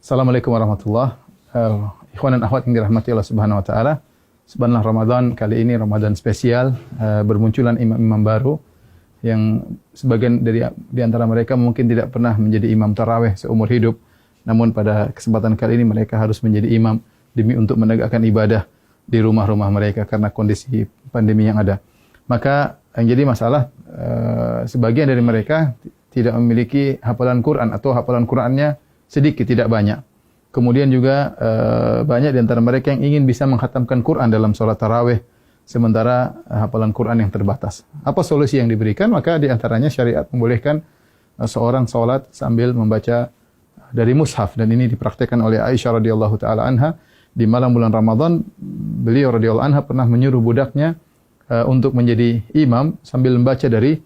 Assalamualaikum warahmatullahi wabarakatuh. Ikhwan dan akhwat yang dirahmati Allah Subhanahu wa taala. Subhanallah, Ramadan kali ini Ramadan spesial, bermunculan imam-imam baru yang sebagian di antara mereka mungkin tidak pernah menjadi imam tarawih seumur hidup. Namun pada kesempatan kali ini mereka harus menjadi imam demi untuk menegakkan ibadah di rumah-rumah mereka karena kondisi pandemi yang ada. Maka yang jadi masalah sebagian dari mereka tidak memiliki hafalan Quran atau hafalan Qurannya sedikit, tidak banyak. Kemudian juga banyak di antara mereka yang ingin bisa menghatamkan Quran dalam sholat tarawih, sementara hafalan Quran yang terbatas. Apa solusi yang diberikan? Maka di antaranya syariat membolehkan seorang sholat sambil membaca dari mushaf, dan ini dipraktikkan oleh Aisyah radhiyallahu taala anha di malam bulan Ramadan. Beliau radhiyallahu anha pernah menyuruh budaknya untuk menjadi imam sambil membaca dari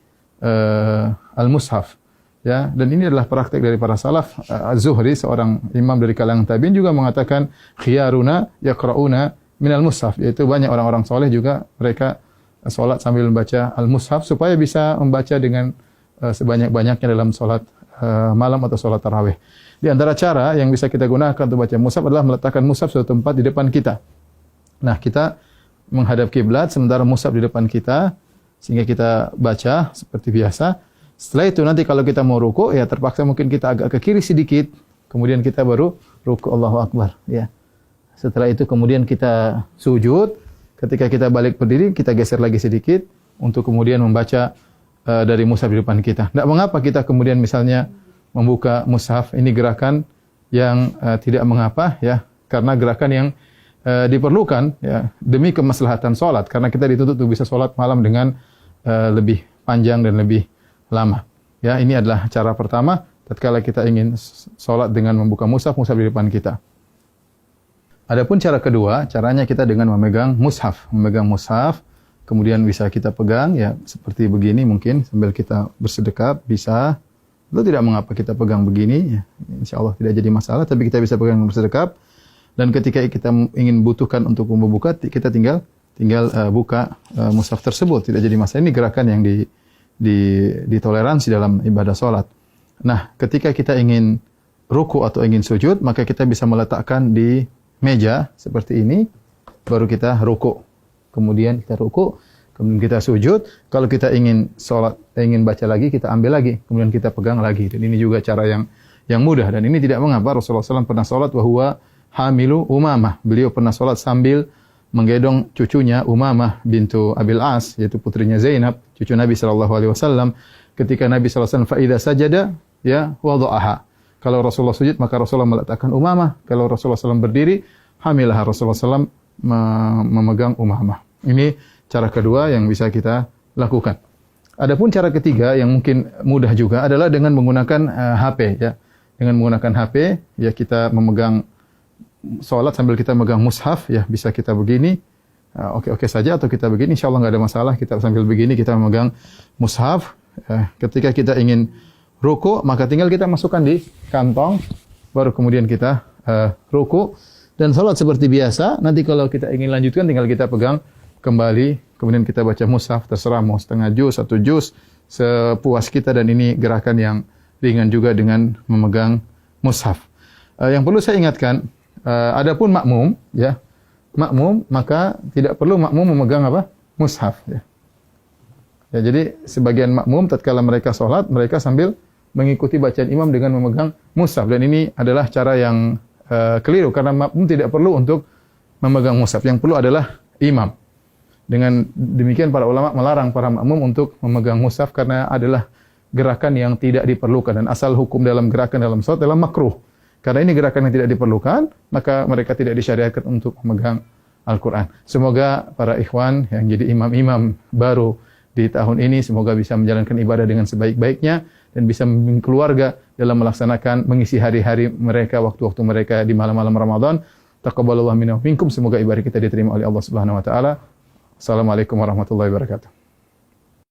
al-mushaf. Ya, dan ini adalah praktik dari para salaf. Az-Zuhri, seorang imam dari kalangan tabi'in, juga mengatakan khiyaruna yaqra'una minal mushaf, yaitu banyak orang-orang soleh juga mereka salat sambil membaca al-mushaf supaya bisa membaca dengan sebanyak-banyaknya dalam salat malam atau salat tarawih. Di antara cara yang bisa kita gunakan untuk baca mushaf adalah meletakkan mushaf suatu tempat di depan kita. Nah, kita menghadap kiblat sementara mushaf di depan kita sehingga kita baca seperti biasa. Setelah itu nanti kalau kita mau ruku, ya terpaksa mungkin kita agak ke kiri sedikit, kemudian kita baru ruku, Allahu Akbar, ya. Setelah itu kemudian kita sujud, ketika kita balik berdiri kita geser lagi sedikit untuk kemudian membaca dari mushaf di depan kita. Tidak mengapa kita kemudian misalnya membuka mushaf, ini gerakan yang tidak mengapa, ya, karena gerakan yang diperlukan, ya, demi kemaslahatan salat, karena kita dituntut untuk bisa salat malam dengan lebih panjang dan lebih lama. Ya, ini adalah cara pertama tatkala kita ingin salat dengan membuka mushaf di depan kita. Adapun cara kedua, caranya kita dengan memegang mushaf, kemudian bisa kita pegang, ya, seperti begini mungkin sambil kita bersedekap bisa. Itu tidak mengapa kita pegang begini, ya. Insyaallah tidak jadi masalah, tapi kita bisa pegang bersedekap, dan ketika kita ingin butuhkan untuk membuka, kita tinggal buka mushaf tersebut, tidak jadi masalah. Ini gerakan yang ditoleransi dalam ibadah salat. Nah, ketika kita ingin ruku atau ingin sujud, maka kita bisa meletakkan di meja seperti ini, baru kita ruku. Kemudian kita ruku, kemudian kita sujud. Kalau kita ingin salat, ingin baca lagi, kita ambil lagi, kemudian kita pegang lagi. Dan ini juga cara yang mudah, dan ini tidak mengapa. Rasulullah SAW pernah salat wa huwa hamilu Umamah. Beliau pernah salat sambil menggendong cucunya Umamah bintu Abil As, yaitu putrinya Zainab, cucu Nabi SAW. Ketika Nabi SAW fa idza sajada, ya, wada'aha. Kalau Rasulullah sujud, maka Rasulullah meletakkan Umamah. Kalau Rasulullah SAW berdiri, hamilah Rasulullah SAW memegang Umamah. Ini cara kedua yang bisa kita lakukan. Adapun cara ketiga yang mungkin mudah juga adalah dengan menggunakan HP, ya. Dengan menggunakan HP, ya, kita memegang salat sambil kita megang mushaf, ya, bisa kita begini, oke saja, atau kita begini, insyaallah nggak ada masalah. Kita sambil begini kita memegang mushaf. Ketika kita ingin ruku, maka tinggal kita masukkan di kantong, baru kemudian kita ruku dan salat seperti biasa. Nanti kalau kita ingin lanjutkan, tinggal kita pegang kembali, kemudian kita baca mushaf, terserah mau setengah juz, 1 juz, sepuas kita, dan ini gerakan yang ringan juga dengan memegang mushaf. Yang perlu saya ingatkan, adapun makmum, ya, maka tidak perlu makmum memegang apa? Mushaf, ya. Ya, jadi sebagian makmum tatkala mereka salat, mereka sambil mengikuti bacaan imam dengan memegang mushaf, dan ini adalah cara yang keliru, karena makmum tidak perlu untuk memegang mushaf. Yang perlu adalah imam. Dengan demikian para ulama melarang para makmum untuk memegang mushaf karena adalah gerakan yang tidak diperlukan, dan asal hukum dalam gerakan dalam salat adalah makruh. Karena ini gerakan yang tidak diperlukan, maka mereka tidak disyariatkan untuk memegang Al-Quran. Semoga para ikhwan yang jadi imam-imam baru di tahun ini, semoga bisa menjalankan ibadah dengan sebaik-baiknya, dan bisa membimbing keluarga dalam melaksanakan, mengisi hari-hari mereka, waktu-waktu mereka di malam-malam Ramadan. Taqabbalallahu minna wa minkum. Semoga ibadah kita diterima oleh Allah Subhanahu wa taala. Assalamualaikum warahmatullahi wabarakatuh.